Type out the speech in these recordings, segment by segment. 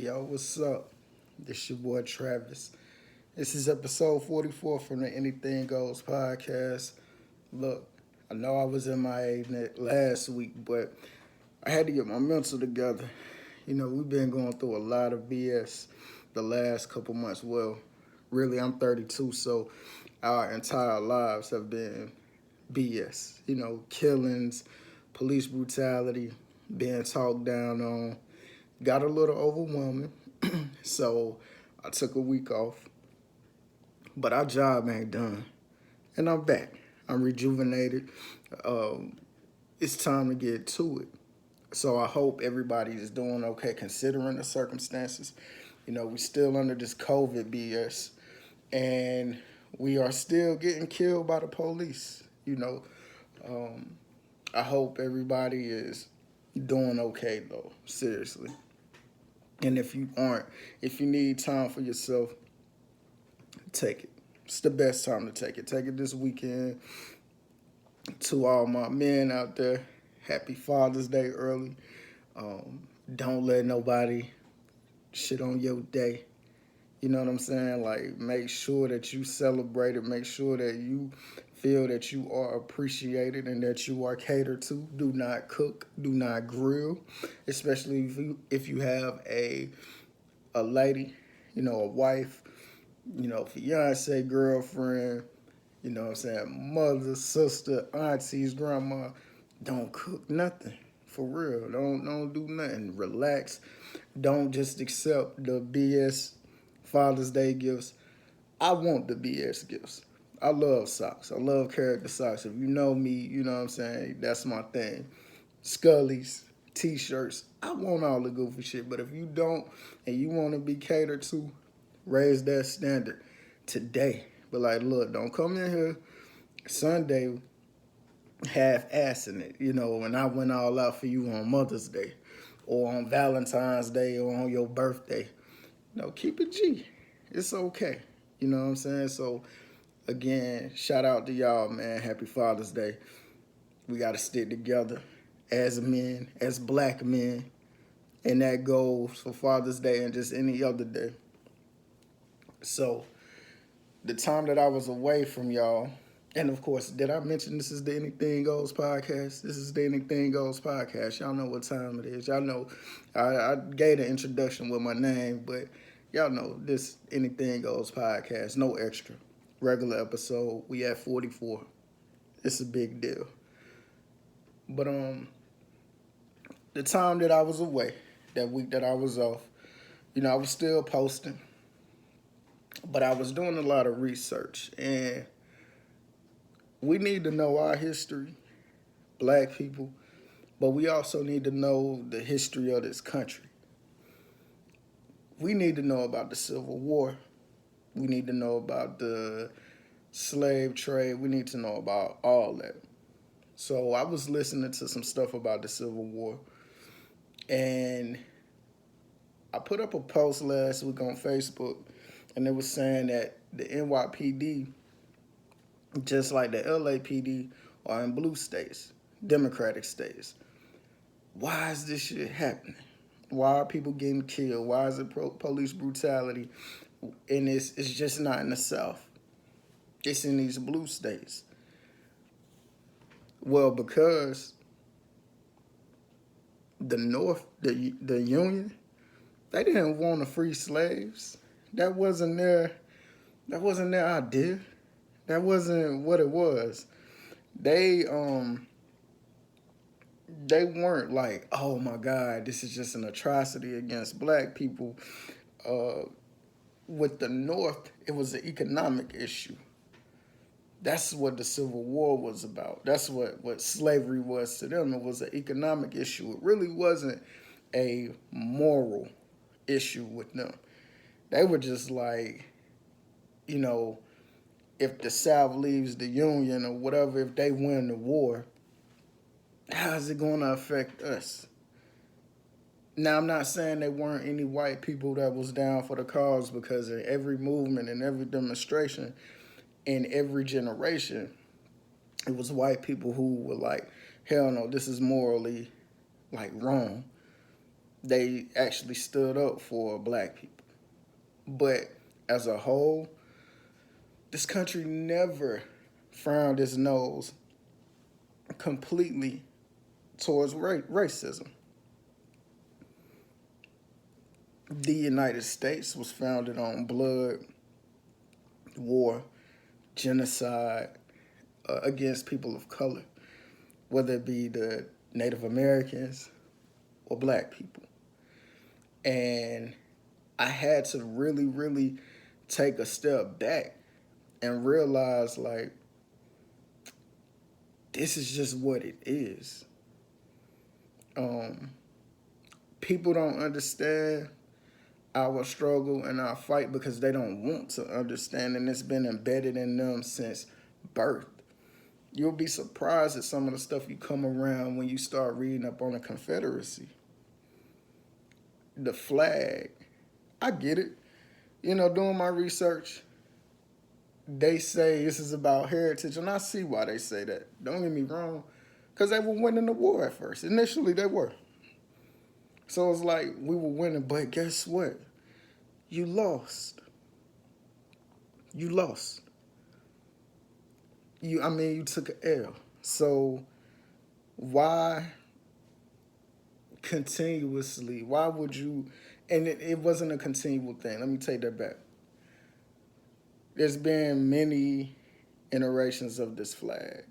Yo, what's up? This your boy Travis. This is episode 44 from the Anything Goes podcast. Look, I know I was in my last week, but I had to get my mental together. You know, we've been going through a lot of BS the last couple months. Well, really, I'm 32, so our entire lives have been BS. You know, killings, police brutality, being talked down on. Got a little overwhelming, so I took a week off. But our job ain't done, and I'm back. I'm rejuvenated. Um, it's time to get to it. So I hope everybody is doing okay considering the circumstances. You know, we still under this COVID BS, and we are still getting killed by the police. Um, I hope everybody is doing okay though. Seriously. And if you aren't, if you need time for yourself, take it. It's the best time to take it. Take it this weekend. To all my men out there, happy Father's Day early. Don't let nobody shit on your day. You know what I'm saying? Like, make sure that you celebrate it. Make sure that you feel that you are appreciated and that you are catered to. Do not cook. Do not grill, especially if you have a lady, you know, a wife, you know, fiance, girlfriend, you know what I'm saying, mother, sister, aunties, grandma. Don't cook nothing. For real. Don't do nothing. Relax. Don't just accept the BS Father's Day gifts. I want the BS gifts. I love socks. I love character socks. If you know me, you know what I'm saying, that's my thing. Scullies, t-shirts. I want all the goofy shit. But if you don't and you want to be catered to, raise that standard today. But like, look, don't come in here Sunday half-assing it, you know, when I went all out for you on Mother's Day or on Valentine's Day or on your birthday. No, keep it G. It's okay. You know what I'm saying? So, again, shout out to y'all, man. Happy Father's Day. We got to stick together as men, as black men. And that goes for Father's Day and just any other day. So, the time that I was away from y'all, and of course, did I mention this is the Anything Goes podcast? This is the Anything Goes podcast. Y'all know what time it is. Y'all know I gave the introduction with my name, but y'all know this Anything Goes podcast. No extra. Regular episode. We at 44. It's a big deal. But the time that I was away, that week that I was off, you know, I was still posting, but I was doing a lot of research, and we need to know our history, black people, but we also need to know the history of this country. We need to know about the Civil War. We need to know about the slave trade. We need to know about all that. So I was listening to some stuff about the Civil War, and I put up a post last week on Facebook, and it was saying that the NYPD, just like the LAPD, are in blue states, Democratic states. Why is this shit happening? Why are people getting killed? Why is it police brutality? And it's just not in the South. It's in these blue states. Well, because the North, the Union, they didn't want to free slaves. That wasn't their idea. That wasn't what it was. They they weren't like, oh my God, this is just an atrocity against black people. Uh, with the North, it was an economic issue. That's what the Civil War was about. That's what slavery was to them. It was an economic issue. It really wasn't a moral issue with them. They were just like, you know, if the South leaves the Union or whatever, if they win the war, how is it going to affect us? Now, I'm not saying there weren't any white people that was down for the cause, because in every movement and every demonstration in every generation, it was white people who were like, hell no, this is morally like wrong. They actually stood up for black people. But as a whole, this country never frowned its nose completely towards racism. The United States was founded on blood, war, genocide against people of color, whether it be the Native Americans or black people. And I had to really, really take a step back and realize, like, this is just what it is. People don't understand our struggle and our fight because they don't want to understand, and it's been embedded in them since birth. You'll be surprised at some of the stuff you come around when you start reading up on the Confederacy. The flag, I get it. You know, doing my research, they say this is about heritage, and I see why they say that. Don't get me wrong, because they were winning the war at first. Initially, they were. So it's like we were winning, but guess what? You lost. You lost. You took an L. So why continuously? Why would you? And it wasn't a continual thing. Let me take that back. There's been many iterations of this flag.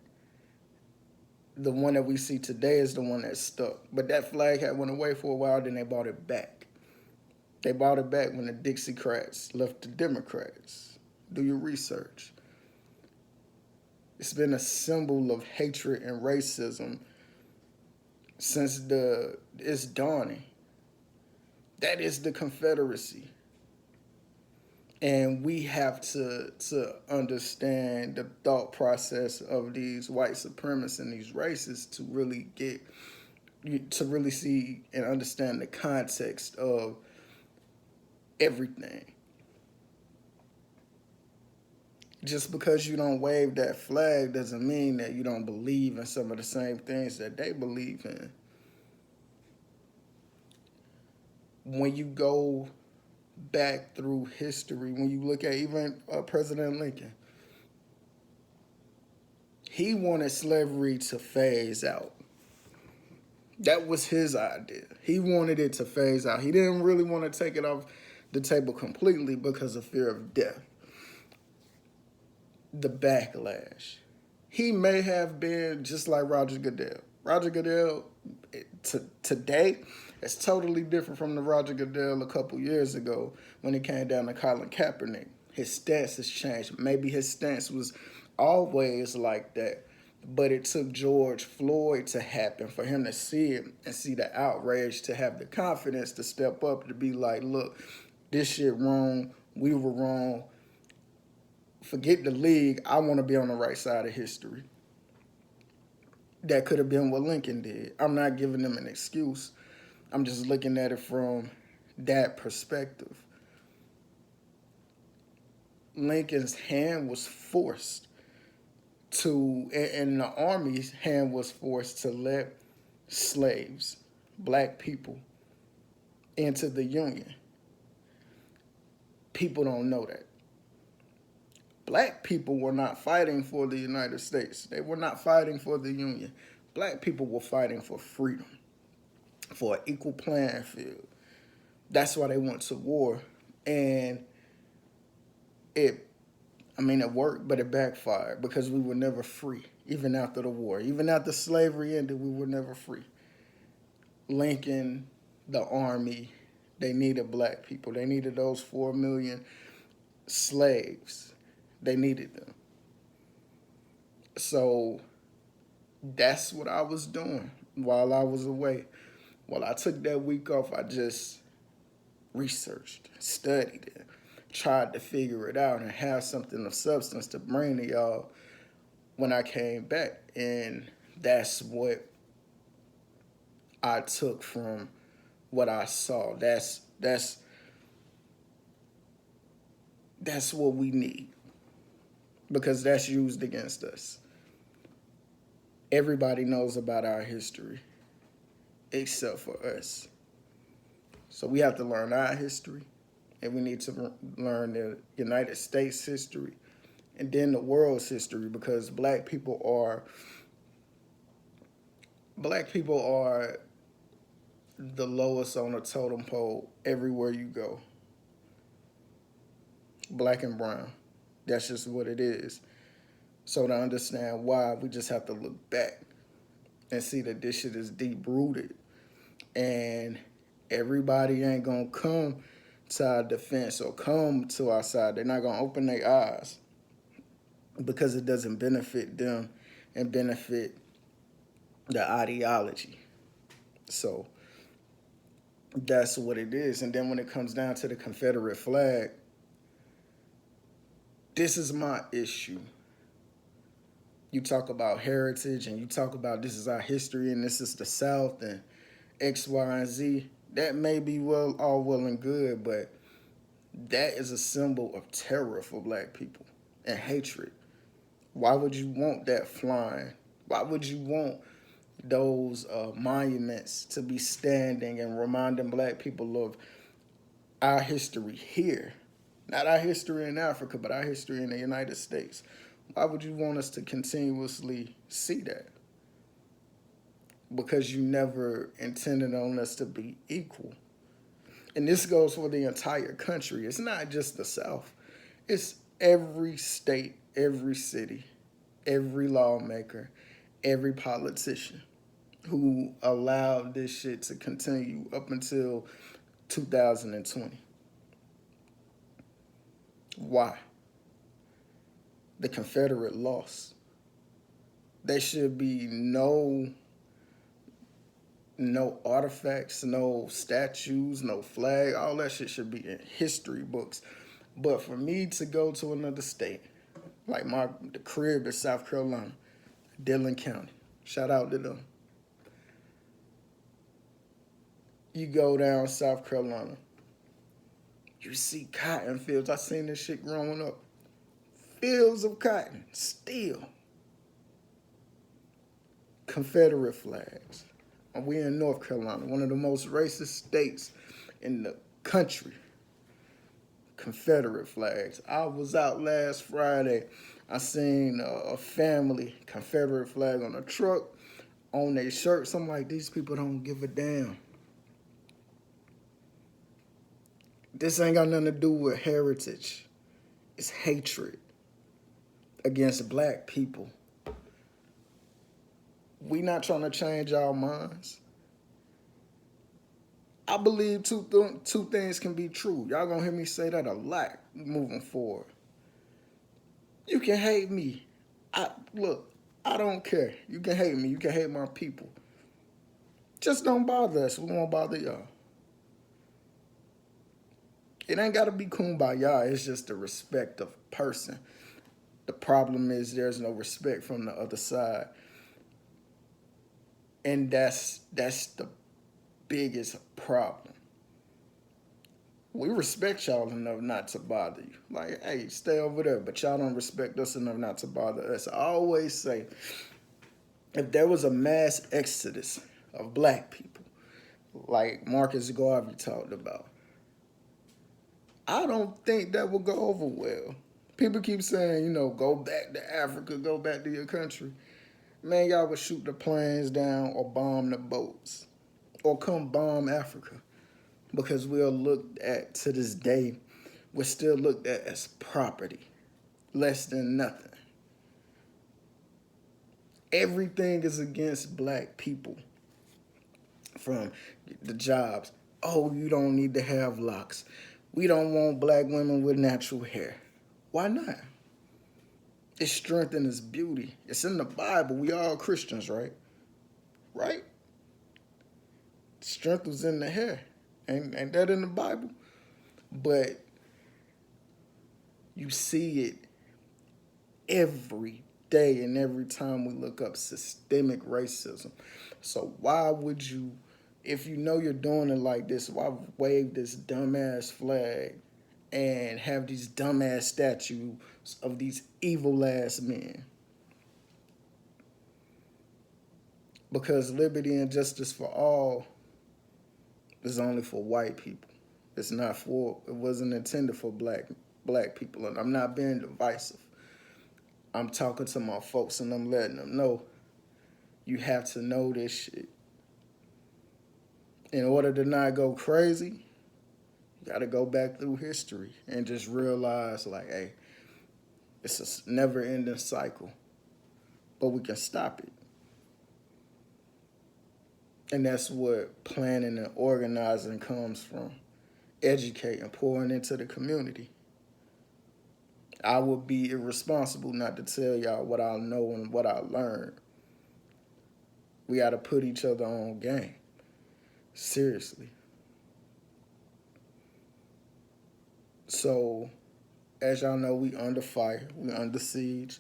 The one that we see today is the one that stuck. But that flag had went away for a while, then they brought it back. They brought it back when the Dixiecrats left the Democrats. Do your research. It's been a symbol of hatred and racism since its dawning. That is the Confederacy. And we have to understand the thought process of these white supremacists and these racists to really see and understand the context of everything. Just because you don't wave that flag doesn't mean that you don't believe in some of the same things that they believe in. When you go back through history, when you look at even President Lincoln, he wanted slavery to phase out. That was his idea. He wanted it to phase out. He didn't really want to take it off the table completely because of fear of death. The backlash. He may have been just like Roger Goodell. Roger Goodell today is totally different from the Roger Goodell a couple years ago when it came down to Colin Kaepernick. His stance has changed. Maybe his stance was always like that, but it took George Floyd to happen for him to see it and see the outrage, to have the confidence to step up, to be like, look, this shit wrong. We were wrong. Forget the league. I want to be on the right side of history. That could have been what Lincoln did. I'm not giving them an excuse. I'm just looking at it from that perspective. Lincoln's hand was forced to, and the Army's hand was forced to let slaves, black people, into the Union. People don't know that. Black people were not fighting for the United States. They were not fighting for the Union. Black people were fighting for freedom, for an equal playing field. That's why they went to war. And it worked, but it backfired because we were never free, even after the war. Even after slavery ended, we were never free. Lincoln, the Army, they needed black people. They needed those 4 million slaves. They needed them. So that's what I was doing while I was away. While I took that week off, I just researched, studied it, tried to figure it out and have something of substance to bring to y'all when I came back. And that's what I took from what I saw. That's what we need, because that's used against us. Everybody knows about our history except for us. So we have to learn our history, and we need to learn the United States history, and then the world's history, because black people are the lowest on the totem pole everywhere you go. Black and brown. That's just what it is. So to understand why, we just have to look back and see that this shit is deep rooted. And everybody ain't gonna come to our defense or come to our side. They're not gonna open their eyes because it doesn't benefit them and benefit the ideology. So that's what it is. And then when it comes down to the Confederate flag, this is my issue. You talk about heritage and you talk about this is our history and this is the South and X, Y, and Z. That may be all well and good, but that is a symbol of terror for black people and hatred. Why would you want that flying? Why would you want those monuments to be standing and reminding black people of our history here? Not our history in Africa, but our history in the United States. Why would you want us to continuously see that? Because you never intended on us to be equal. And this goes for the entire country. It's not just the South. It's every state, every city, every lawmaker, every politician who allowed this shit to continue up until 2020. Why? The Confederate lost. There should be no artifacts, no statues, no flag. All that shit should be in history books. But for me to go to another state, like the crib in South Carolina, Dillon County, shout out to them. You go down South Carolina, you see cotton fields. I seen this shit growing up. Fields of cotton, still. Confederate flags. And we in North Carolina, one of the most racist states in the country. Confederate flags. I was out last Friday. I seen a family Confederate flag on a truck, on their shirts. I'm like, these people don't give a damn. This ain't got nothing to do with heritage. It's hatred against black people. We not trying to change our minds. I believe two things can be true. Y'all gonna hear me say that a lot moving forward. You can hate me. I don't care. You can hate me. You can hate my people. Just don't bother us. We won't bother y'all. It ain't got to be kumbaya. It's just the respect of person. The problem is there's no respect from the other side. And that's the biggest problem. We respect y'all enough not to bother you. Like, hey, stay over there. But y'all don't respect us enough not to bother us. I always say, if there was a mass exodus of black people, like Marcus Garvey talked about, I don't think that would go over well. People keep saying, go back to Africa, go back to your country. Man, y'all would shoot the planes down or bomb the boats or come bomb Africa, because we're looked at to this day, we're still looked at as property, less than nothing. Everything is against black people, from the jobs. Oh, you don't need to have locks. We don't want black women with natural hair. Why not? It's strength and it's beauty. It's in the Bible. We all Christians, right? Right? Strength was in the hair. Ain't that in the Bible? But you see it every day and every time we look up systemic racism. So why would you, if you know you're doing it like this, why wave this dumbass flag and have these dumbass statues of these evil ass men? Because liberty and justice for all It's only for white people. It's not for. It wasn't intended for black people. And I'm not being divisive. I'm talking to my folks and I'm letting them know you have to know this shit. In order to not go crazy, you got to go back through history and just realize, like, hey, it's a never-ending cycle, but we can stop it. And that's what planning and organizing comes from. Educating, pouring into the community. I would be irresponsible not to tell y'all what I know and what I learned. We got to put each other on game. Seriously. So, as y'all know, we under fire. We under siege.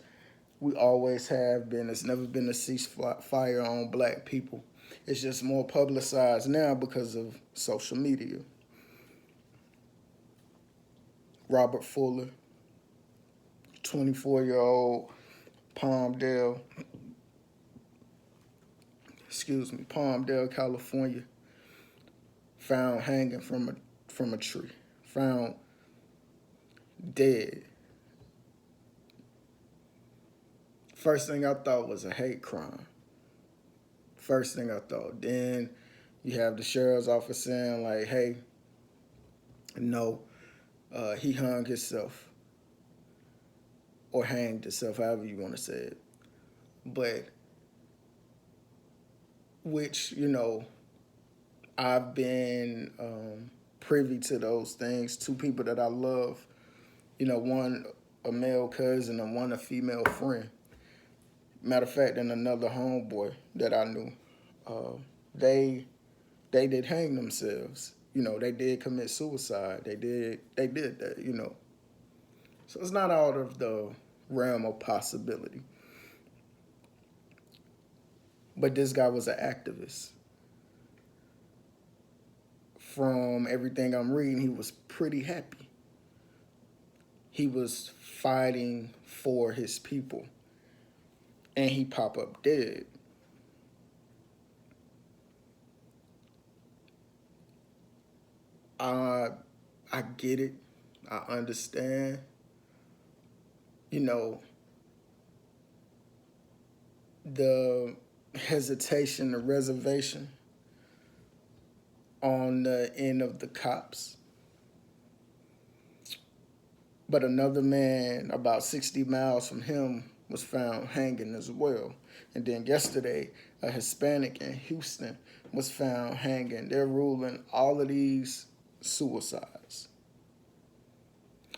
We always have been. It's never been a ceasefire on black people. It's just more publicized now because of social media. Robert Fuller, 24-year-old Palmdale, California, found hanging from a tree, found dead. First thing I thought was a hate crime. First thing I thought. Then you have the sheriff's office saying, like, hey, no, he hung himself or hanged himself, however you want to say it. But, which, I've been privy to those things. Two people that I love, one a male cousin and one a female friend. Matter of fact, and another homeboy that I knew, they did hang themselves. They did commit suicide. They did that. So it's not out of the realm of possibility. But this guy was an activist. From everything I'm reading, he was pretty happy. He was fighting for his people. And he pop up dead. I get it. I understand. The hesitation, the reservation on the end of the cops. But another man about 60 miles from him was found hanging as well. And then yesterday, a Hispanic in Houston was found hanging. They're ruling all of these suicides.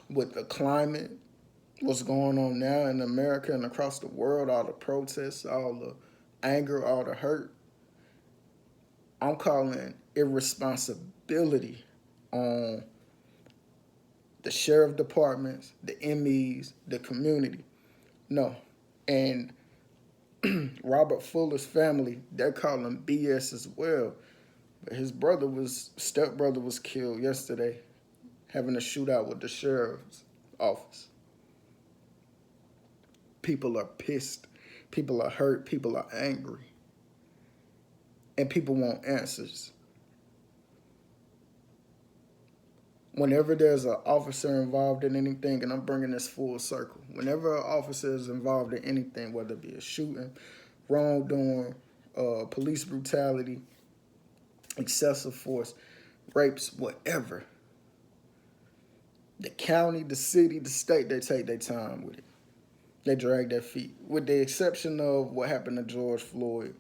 With the climate, what's going on now in America and across the world, all the protests, all the anger, all the hurt, I'm calling irresponsibility on the sheriff departments, the MEs, the community. No. And Robert Fuller's family, they're calling BS as well. But his stepbrother was killed yesterday, having a shootout with the sheriff's office. People are pissed. People are hurt. People are angry. And people want answers. Whenever there's an officer involved in anything, and I'm bringing this full circle, whenever an officer is involved in anything, whether it be a shooting, wrongdoing, police brutality, excessive force, rapes, whatever, the county, the city, the state, they take their time with it. They drag their feet. With the exception of what happened to George Floyd,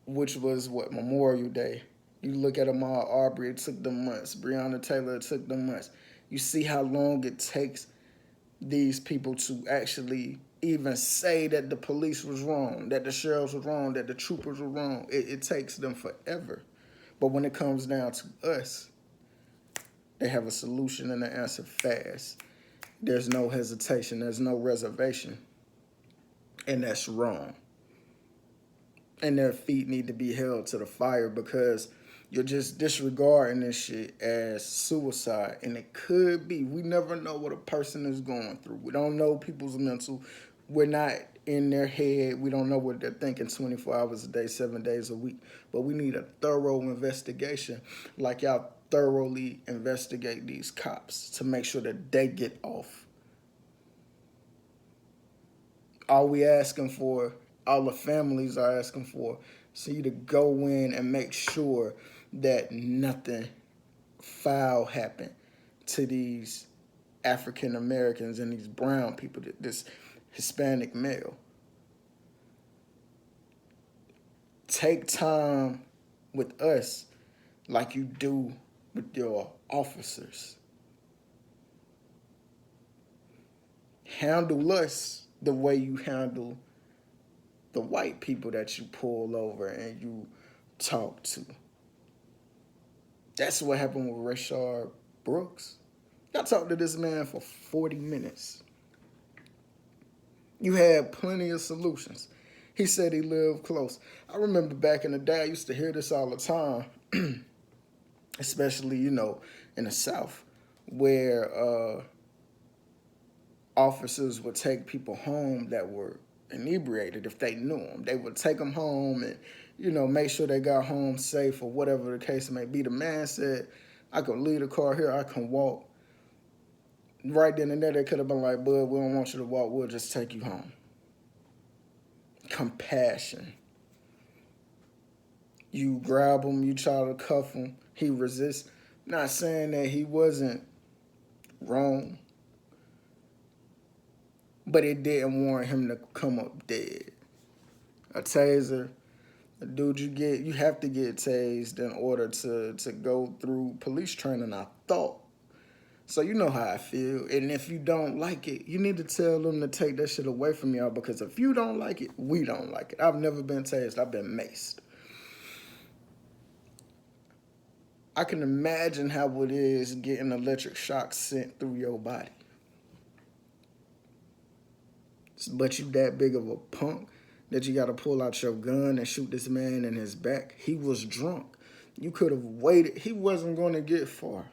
which was, Memorial Day. You look at Ahmaud Arbery, it took them months. Breonna Taylor, it took them months. You see how long it takes these people to actually even say that the police was wrong, that the sheriffs were wrong, that the troopers were wrong. It takes them forever. But when it comes down to us, they have a solution and an answer fast. There's no hesitation. There's no reservation. And that's wrong. And their feet need to be held to the fire because you're just disregarding this shit as suicide. And it could be. We never know what a person is going through. We don't know people's mental. We're not in their head. We don't know what they're thinking 24 hours a day, 7 days a week. But we need a thorough investigation, like y'all thoroughly investigate these cops to make sure that they get off. All we asking for, all the families are asking for, is you to go in and make sure that nothing foul happened to these African Americans and these brown people, this Hispanic male. Take time with us like you do with your officers. Handle us the way you handle the white people that you pull over and you talk to. That's what happened with Rayshard Brooks. I talked to this man for 40 minutes. You had plenty of solutions. He said he lived close. I remember back in the day, I used to hear this all the time, especially, in the South, where officers would take people home that were inebriated if they knew them. They would take them home and, make sure they got home safe or whatever the case may be. The man said, I could leave the car here, I can walk. Right then and there, they could have been like, bud, we don't want you to walk, we'll just take you home. Compassion. You grab him, you try to cuff him, he resists. Not saying that he wasn't wrong, but it didn't warrant him to come up dead. A taser, a dude you have to get tased in order to go through police training, I thought. So you know how I feel. And if you don't like it, you need to tell them to take that shit away from y'all, because if you don't like it, we don't like it. I've never been tased. I've been maced. I can imagine how it is getting electric shock sent through your body. But you that big of a punk that you got to pull out your gun and shoot this man in his back. He was drunk. You could have waited. He wasn't going to get far.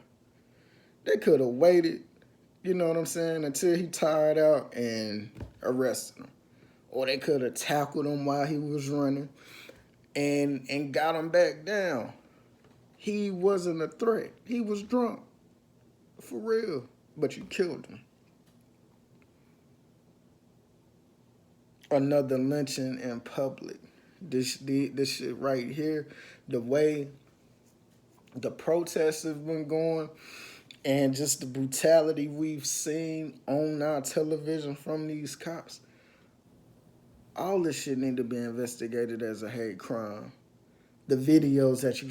They could have waited, you know what I'm saying, until he tired out and arrested him. Or they could have tackled him while he was running and got him back down. He wasn't a threat. He was drunk. For real. But you killed him. Another lynching in public. This shit right here, the way the protests have been going, and just the brutality we've seen on our television from these cops. All this shit need to be investigated as a hate crime. The videos that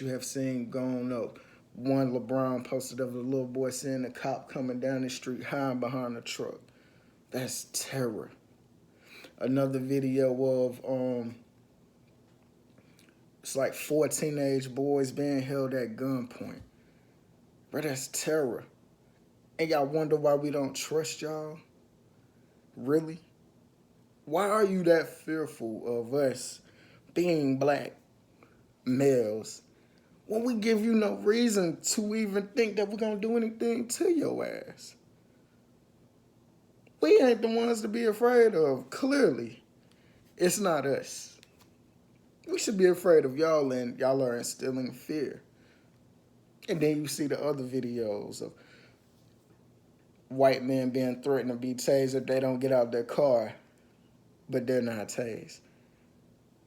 you have seen going up. One LeBron posted of a little boy seeing a cop coming down the street hiding behind a truck. That's terror. Another video of it's like 4 teenage boys being held at gunpoint. Bro, that's terror. And y'all wonder why we don't trust y'all? Really? Why are you that fearful of us being black males when we give you no reason to even think that we're going to do anything to your ass? We ain't the ones to be afraid of, clearly. It's not us. We should be afraid of y'all, and y'all are instilling fear. And then you see the other videos of white men being threatened to be tased if they don't get out their car, but they're not tased.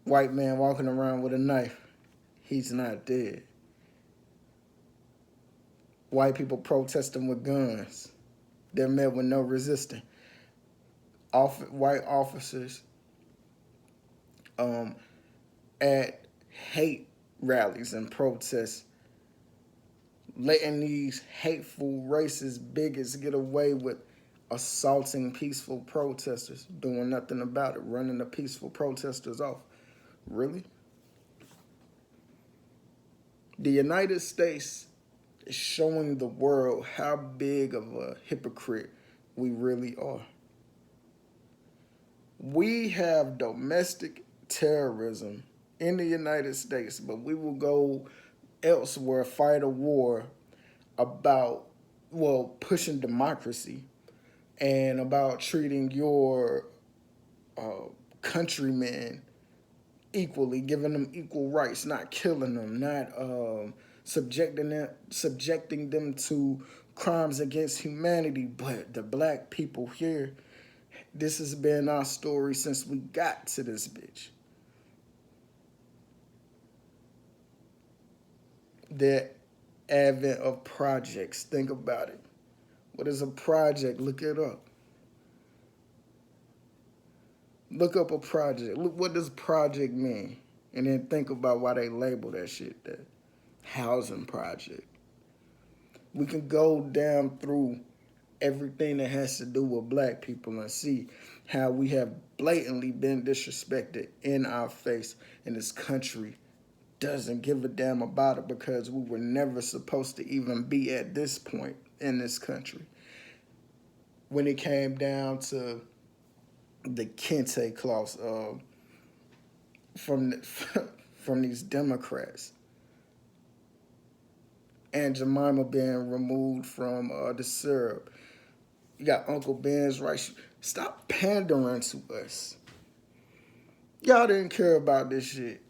White man walking around with a knife, he's not dead. White people protesting with guns, they're met with no resistance. White officers at hate rallies and protests, letting these hateful racist bigots get away with assaulting peaceful protesters, doing nothing about it, running the peaceful protesters off. Really? The United States is showing the world how big of a hypocrite we really are. We have domestic terrorism in the United States, but we will go elsewhere, fight a war about, pushing democracy and about treating your countrymen equally, giving them equal rights, not killing them, not subjecting them to crimes against humanity. But the black people here, this has been our story since we got to this bitch. The advent of projects. Think about it. What is a project? Look it up. Look up a project. Look, what does project mean? And then think about why they label that shit that. Housing project. We can go down through everything that has to do with black people and see how we have blatantly been disrespected in our face, and this country doesn't give a damn about it because we were never supposed to even be at this point in this country. When it came down to the Kente clause from from these Democrats, and Jemima being removed from the syrup. You got Uncle Ben's rights. Stop pandering to us. Y'all didn't care about this shit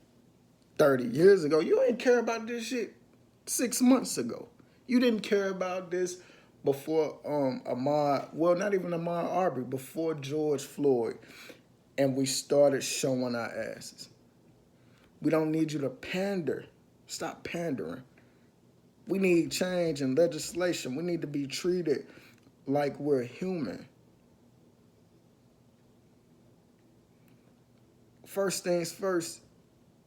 30 years ago. You didn't care about this shit 6 months ago. You didn't care about this before not even Ahmaud Arbery, before George Floyd, and we started showing our asses. We don't need you to pander. Stop pandering. We need change in legislation. We need to be treated like we're human. First things first,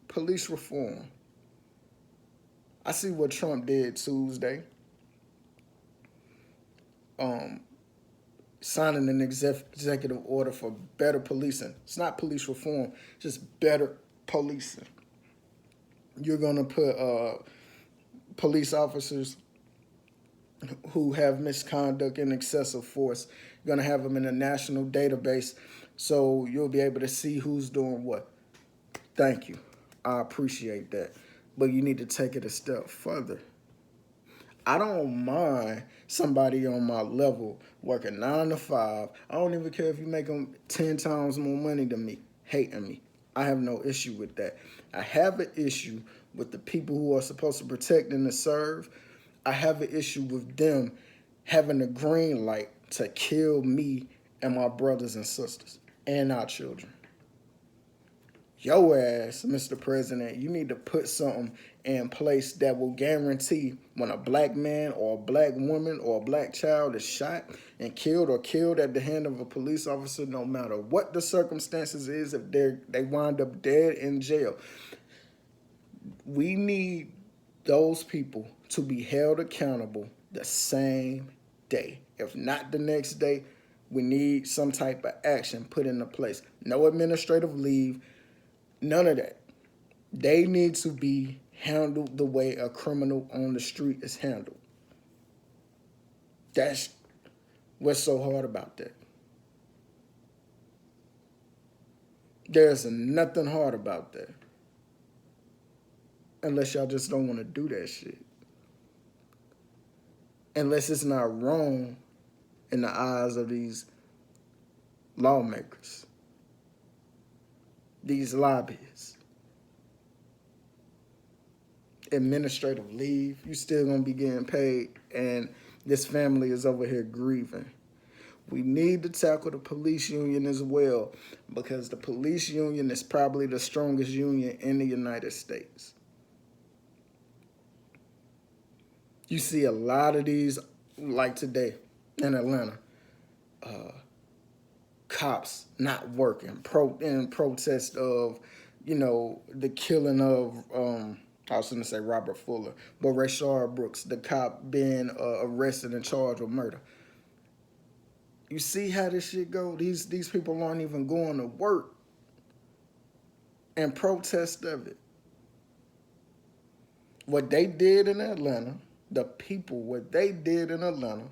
police reform. I see what Trump did Tuesday. Signing an executive order for better policing. It's not police reform, just better policing. You're going to put police officers who have misconduct and excessive force. You're going to have them in a national database so you'll be able to see who's doing what. Thank you. I appreciate that. But you need to take it a step further. I don't mind somebody on my level working 9 to 5. I don't even care if you make them 10 times more money than me, hating me. I have no issue with that. I have an issue with the people who are supposed to protect and to serve. I have an issue with them having a green light to kill me and my brothers and sisters and our children. Your ass, Mr. President, you need to put something in place that will guarantee when a black man or a black woman or a black child is shot and killed or killed at the hand of a police officer, no matter what the circumstances is, if they wind up dead in jail. We need those people to be held accountable the same day. If not the next day, we need some type of action put into place. No administrative leave, none of that. They need to be handled the way a criminal on the street is handled. That's what's so hard about that. There's nothing hard about that. Unless y'all just don't want to do that shit. Unless it's not wrong in the eyes of these lawmakers, these lobbyists. Administrative leave, you still gonna be getting paid, and this family is over here grieving. We need to tackle the police union as well, because the police union is probably the strongest union in the United States. You see a lot of these, like today in Atlanta, cops not working in protest of, the killing of, I was going to say Robert Fuller, but Rayshard Brooks, the cop being arrested and charged with murder. You see how this shit go? These people aren't even going to work in protest of it. What they did in Atlanta, what they did in Atlanta,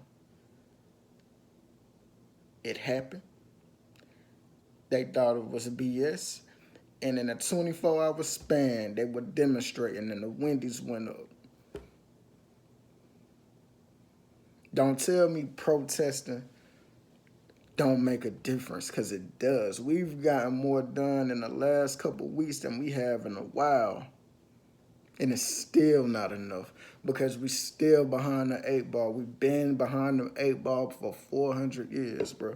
it happened. They thought it was BS. And in a 24-hour span, they were demonstrating and the Wendy's went up. Don't tell me protesting don't make a difference, because it does. We've gotten more done in the last couple weeks than we have in a while. And it's still not enough because we still behind the eight ball. We've been behind the eight ball for 400 years, bro.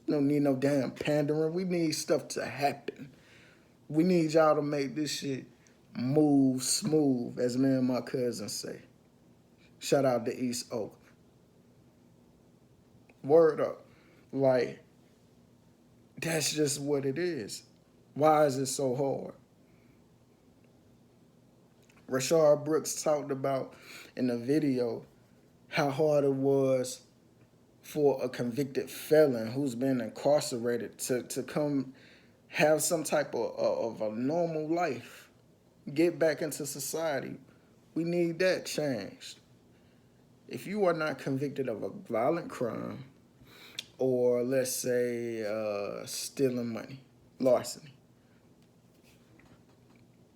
Don't need no damn pandering. We need stuff to happen. We need y'all to make this shit move smooth, as me and my cousins say. Shout out to East Oak. Word up. Like, that's just what it is. Why is it so hard? Rashard Brooks talked about in the video how hard it was for a convicted felon who's been incarcerated to come have some type of a normal life, get back into society. We need that changed. If you are not convicted of a violent crime, or let's say stealing money, larceny,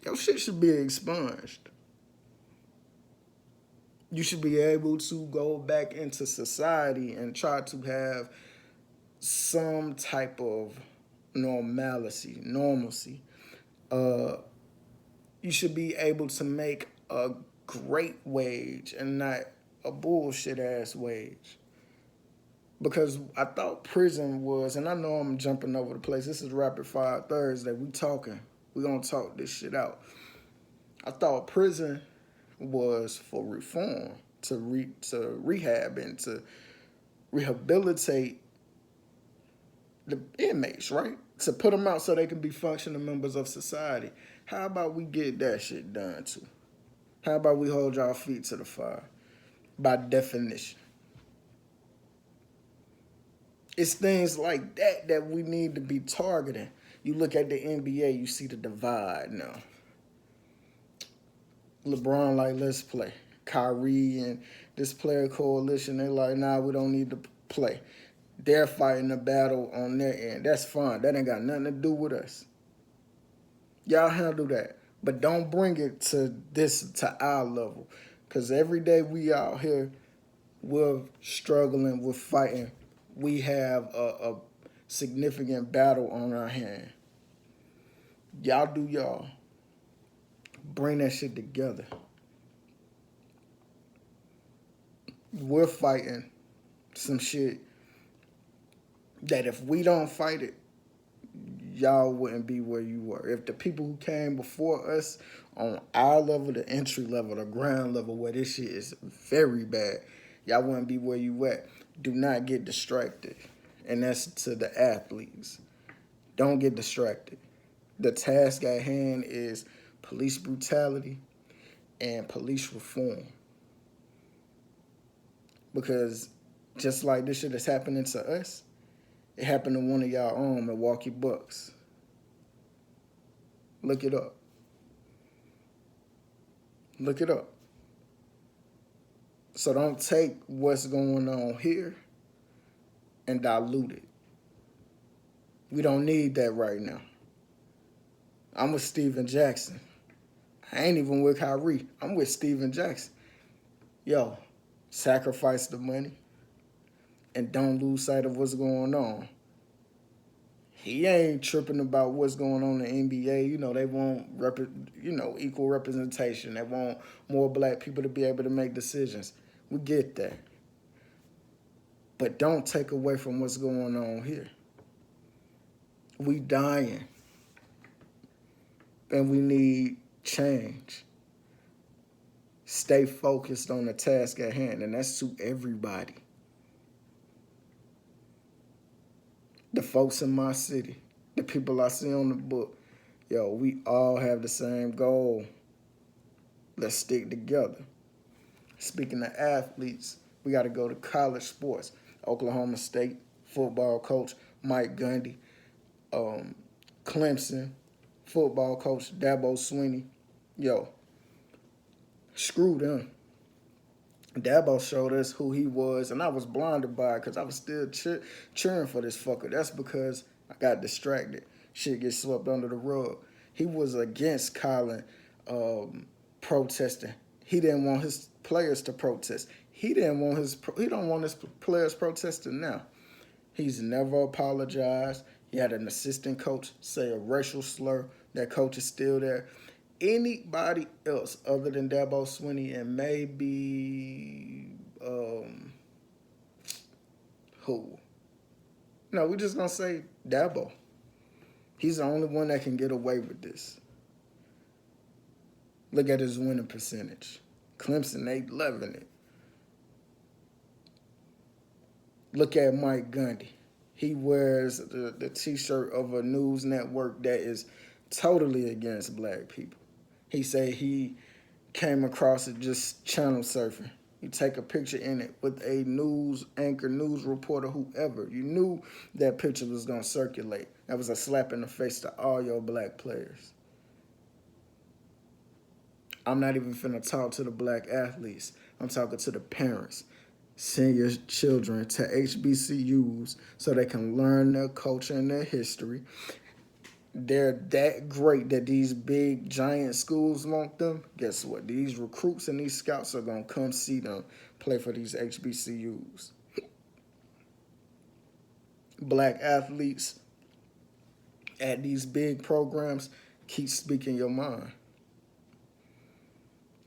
your shit should be expunged. You should be able to go back into society and try to have some type of normalcy. You should be able to make a great wage and not a bullshit ass wage. Because I thought prison was, and I know I'm jumping over the place. This is Rapid Fire Thursday. We talking. We gonna talk this shit out. I thought prison was for reform, to rehab and to rehabilitate the inmates, right? To put them out so they can be functioning members of society. How about we get that shit done too? How about we hold y'all feet to the fire? By definition. It's things like that that we need to be targeting. You look at the NBA, you see the divide now. LeBron like, let's play. Kyrie and this player coalition, they like, nah, we don't need to play. They're fighting a battle on their end. That's fine. That ain't got nothing to do with us. Y'all handle that. But don't bring it to our level. Because every day we out here, we're struggling, we're fighting. We have a significant battle on our hand. Y'all do y'all. Bring that shit together. We're fighting some shit that if we don't fight it, y'all wouldn't be where you were. If the people who came before us on our level, the entry level, the ground level, where this shit is very bad, y'all wouldn't be where you at. Do not get distracted. And that's to the athletes. Don't get distracted. The task at hand is police brutality and police reform. Because just like this shit is happening to us, it happened to one of y'all own, Milwaukee Bucks. Look it up. Look it up. So don't take what's going on here and dilute it. We don't need that right now. I'm with Steven Jackson. I ain't even with Kyrie. I'm with Steven Jackson. Yo, sacrifice the money and don't lose sight of what's going on. He ain't tripping about what's going on in the NBA. You know, they want equal representation. They want more black people to be able to make decisions. We get that. But don't take away from what's going on here. We dying. And we need change. Stay focused on the task at hand, and that's to everybody. The folks in my city, the people I see on the book, yo, we all have the same goal. Let's stick together. Speaking of athletes, we got to go to college sports. Oklahoma State football coach Mike Gundy, Clemson football coach Dabo Swinney. Yo, screw them. Dabo showed us who he was, and I was blinded by it because I was still cheering for this fucker. That's because I got distracted. Shit gets swept under the rug. He was against Colin protesting. He didn't want his players to protest. he don't want his players protesting now. He's never apologized. He had an assistant coach say a racial slur. That coach is still there. Anybody else other than Dabo Swinney and maybe who? No, we're just gonna say Dabo. He's the only one that can get away with this. Look at his winning percentage. Clemson, they loving it. Look at Mike Gundy. He wears the T-shirt of a news network that is totally against black people. He said he came across it just channel surfing. You take a picture in it with a news anchor, news reporter, whoever. You knew that picture was going to circulate. That was a slap in the face to all your black players. I'm not even finna talk to the black athletes. I'm talking to the parents. Send your children to HBCUs so they can learn their culture and their history. They're that great that these big giant schools want them. Guess what? These recruits and these scouts are going to come see them play for these HBCUs. Black athletes at these big programs, keep speaking your mind.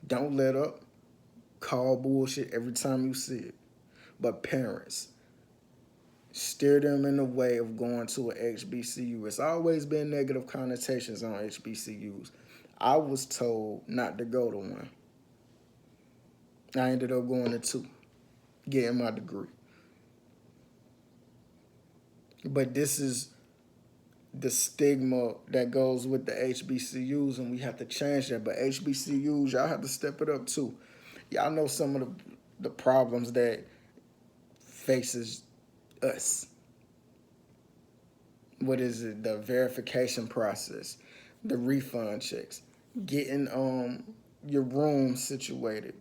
Don't let up. Call bullshit every time you see it. But parents, steer them in the way of going to a HBCU. It's always been negative connotations on HBCUs. I was told not to go to one. I ended up going to two, getting my degree. But this is the stigma that goes with the HBCUs, and we have to change that. But HBCUs, y'all have to step it up too. Y'all know some of the problems that faces us. What is it? The verification process, the refund checks, getting your room situated,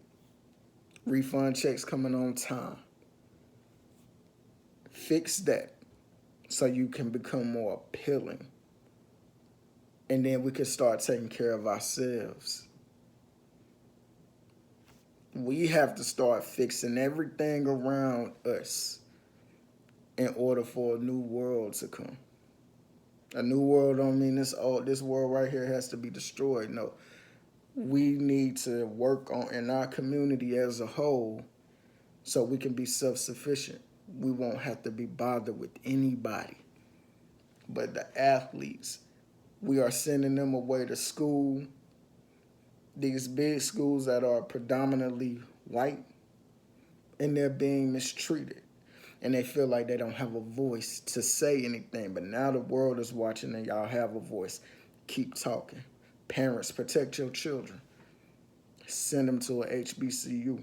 refund checks coming on time. Fix that so you can become more appealing. And then we can start taking care of ourselves. We have to start fixing everything around us in order for a new world to come. A new world don't mean this world right here has to be destroyed. No. We need to work on in our community as a whole so we can be self-sufficient. We won't have to be bothered with anybody. But the athletes, we are sending them away to school. These big schools that are predominantly white, and they're being mistreated. And they feel like they don't have a voice to say anything. But now the world is watching and y'all have a voice. Keep talking. Parents, protect your children. Send them to a HBCU.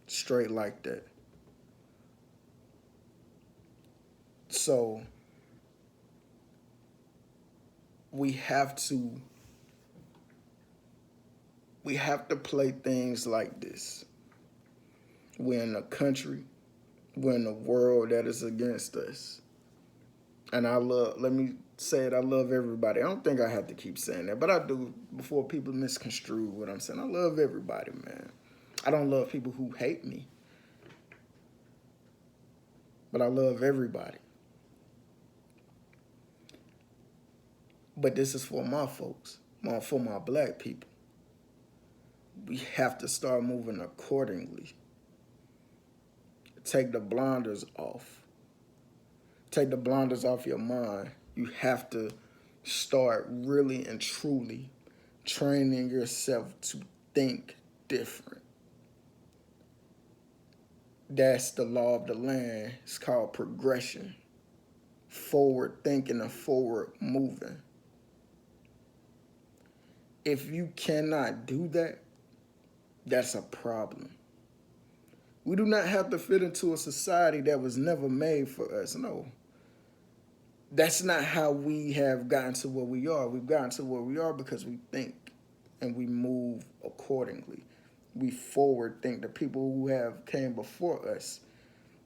Straight like that. So we have to play things like this. We're in a country, we're in a world that is against us. And let me say it, I love everybody. I don't think I have to keep saying that, but I do before people misconstrue what I'm saying. I love everybody, man. I don't love people who hate me, but I love everybody. But this is for my folks, for my black people. We have to start moving accordingly. Take the blinders off. Take the blinders off your mind. You have to start really and truly training yourself to think different. That's the law of the land. It's called progression. Forward thinking and forward moving. If you cannot do that, that's a problem. We do not have to fit into a society that was never made for us. No. That's not how we have gotten to where we are. We've gotten to where we are because we think and we move accordingly. We forward think. The people who have came before us,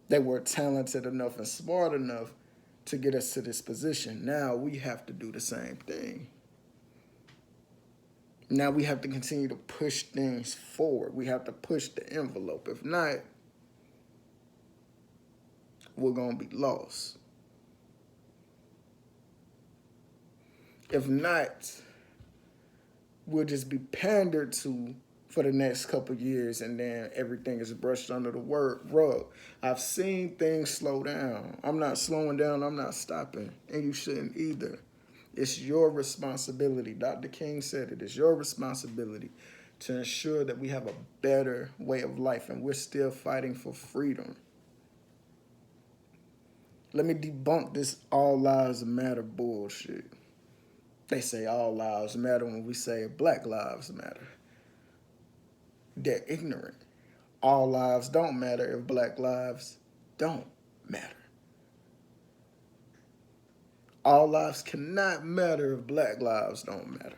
they were talented enough and smart enough to get us to this position. Now we have to do the same thing. Now we have to continue to push things forward. We have to push the envelope. If not, we're going to be lost. If not, we'll just be pandered to for the next couple of years, and then everything is brushed under the rug. I've seen things slow down. I'm not slowing down. I'm not stopping, and you shouldn't either. It's your responsibility. Dr. King said it. It's your responsibility to ensure that we have a better way of life, and we're still fighting for freedom. Let me debunk this all lives matter bullshit. They say all lives matter when we say Black lives matter. They're ignorant. All lives don't matter if Black lives don't matter. All lives cannot matter if Black lives don't matter.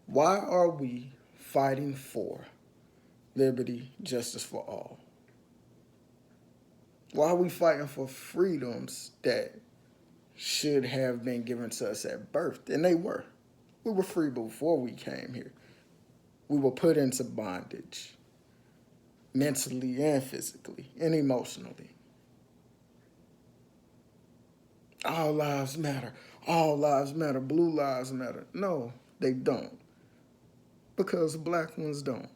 Why are we fighting for liberty, justice for all? Why are we fighting for freedoms that should have been given to us at birth? And they were. We were free before we came here. We were put into bondage, mentally and physically and emotionally. All lives matter. All lives matter. Blue lives matter. No, they don't. Because Black ones don't.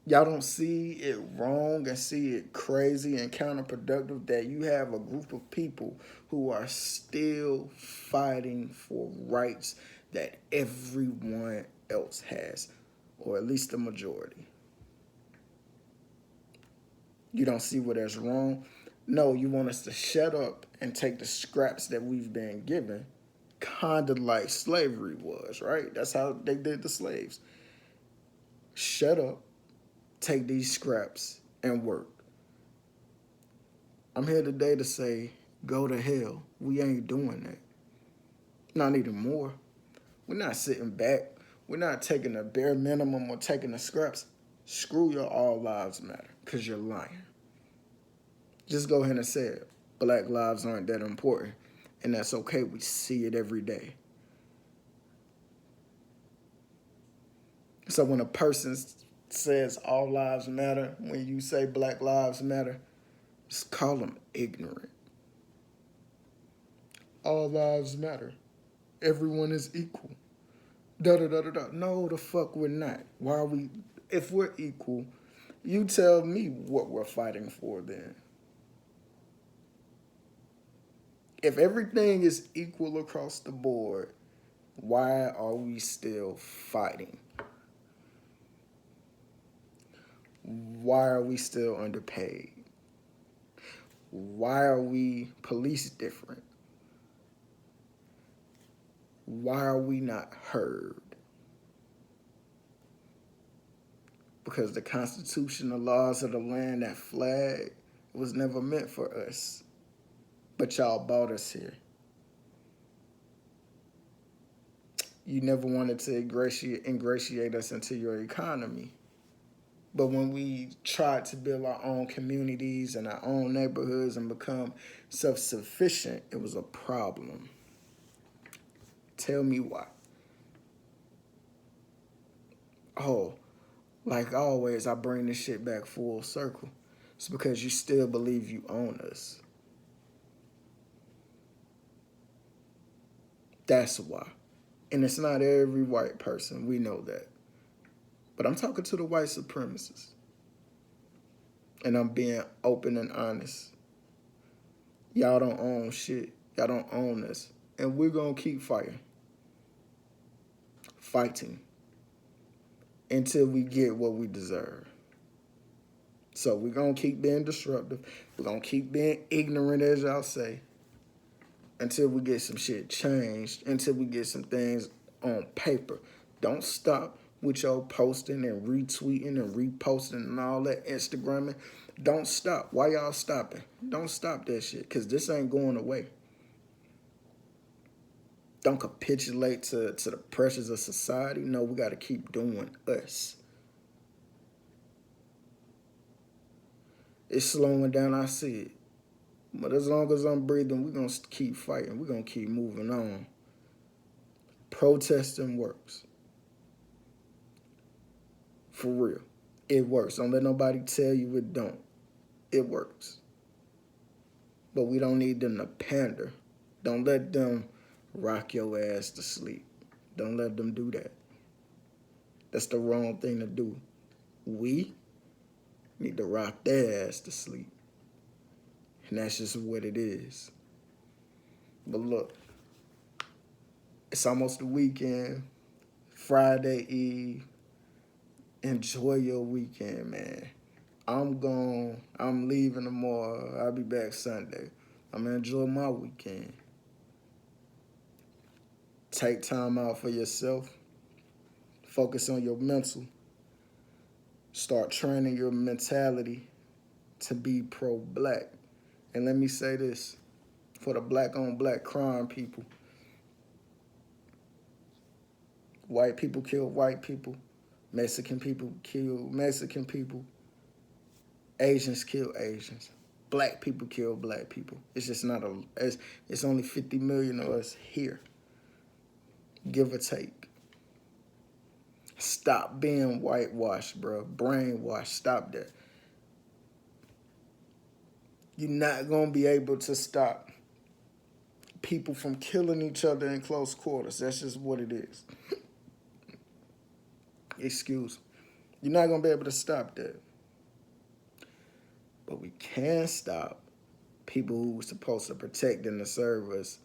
Y'all don't see it wrong and see it crazy and counterproductive that you have a group of people who are still fighting for rights that everyone else has, or at least the majority. You don't see where there's wrong? No, you want us to shut up and take the scraps that we've been given, kind of like slavery was, right? That's how they did the slaves. Shut up, take these scraps, and work. I'm here today to say, go to hell. We ain't doing that. Not anymore. We're not sitting back. We're not taking the bare minimum or taking the scraps. Screw your all lives matter, because you're lying. Just go ahead and say it. Black lives aren't that important. And that's okay. We see it every day. So when a person says all lives matter, when you say Black lives matter, just call them ignorant. All lives matter. Everyone is equal. Da-da-da-da-da. No, the fuck we're not. Why are we... If we're equal, you tell me what we're fighting for then. If everything is equal across the board, why are we still fighting? Why are we still underpaid? Why are we policed different? Why are we not heard? Because the Constitution, the laws of the land, that flag, was never meant for us. But y'all bought us here. You never wanted to ingratiate us into your economy. But when we tried to build our own communities and our own neighborhoods and become self-sufficient, it was a problem. Tell me why. Oh, like always, I bring this shit back full circle. It's because you still believe you own us. That's why. And it's not every white person. We know that. But I'm talking to the white supremacists. And I'm being open and honest. Y'all don't own shit. Y'all don't own us. And we're going to keep fighting. Fighting. Until we get what we deserve. So we're going to keep being disruptive. We're going to keep being ignorant, as y'all say. Until we get some shit changed. Until we get some things on paper. Don't stop with your posting and retweeting and reposting and all that Instagramming. Don't stop. Why y'all stopping? Don't stop that shit, because this ain't going away. Don't capitulate to the pressures of society. No, we got to keep doing us. It's slowing down, I see it. But as long as I'm breathing, we're going to keep fighting. We're going to keep moving on. Protesting works. For real. It works. Don't let nobody tell you it don't. It works. But we don't need them to pander. Don't let them rock your ass to sleep. Don't let them do that. That's the wrong thing to do. We need to rock their ass to sleep. And that's just what it is. But look, it's almost the weekend. Friday Eve. Enjoy your weekend, man. I'm leaving tomorrow. I'll be back Sunday. I'm gonna enjoy my weekend. Take time out for yourself. Focus on your mental. Start training your mentality to be pro-black. And let me say this, for the black-on-black crime people. White people kill white people. Mexican people kill Mexican people. Asians kill Asians. Black people kill black people. It's just not it's only 50 million of us here. Give or take. Stop being whitewashed, bro. Brainwashed. Stop that. You're not going to be able to stop people from killing each other in close quarters. That's just what it is. Excuse me. You're not going to be able to stop that. But we can stop people who were supposed to protect and to serve us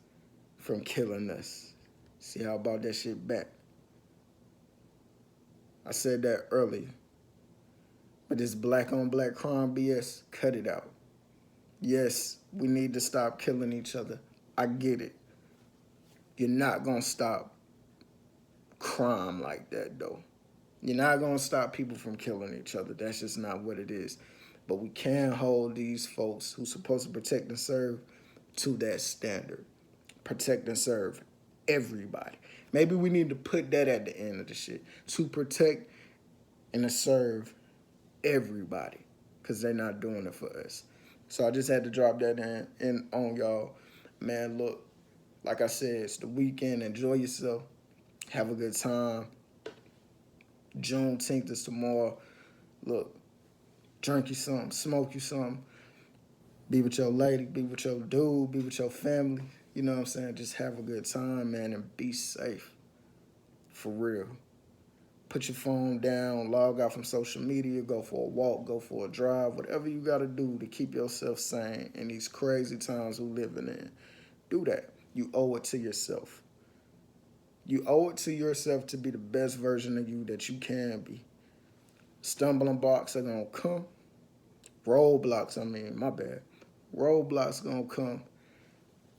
from killing us. See how about that shit back? I said that earlier. But this black on black crime BS, cut it out. Yes, we need to stop killing each other. I get it. You're not going to stop crime like that, though. You're not going to stop people from killing each other. That's just not what it is. But we can hold these folks who's supposed to protect and serve to that standard. Protect and serve everybody. Maybe we need to put that at the end of the shit. To protect and to serve everybody. Because they're not doing it for us. So I just had to drop that in on y'all. Man, look, like I said, it's the weekend. Enjoy yourself. Have a good time. Juneteenth is tomorrow. Look, drink you something, smoke you something. Be with your lady, be with your dude, be with your family. You know what I'm saying? Just have a good time, man, and be safe. For real. Put your phone down, log out from social media, go for a walk, go for a drive, whatever you got to do to keep yourself sane in these crazy times we're living in. Do that. You owe it to yourself. You owe it to yourself to be the best version of you that you can be. Stumbling blocks are going to come. Roadblocks going to come.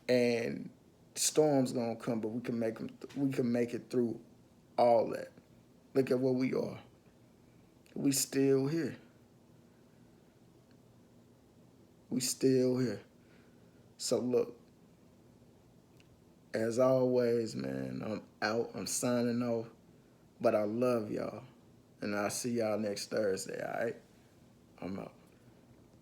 And storms going to come, but we can make it through all that. Look at where we are. We still here. We still here. So look, as always, man, I'm out. I'm signing off. But I love y'all. And I'll see y'all next Thursday, all right? I'm out.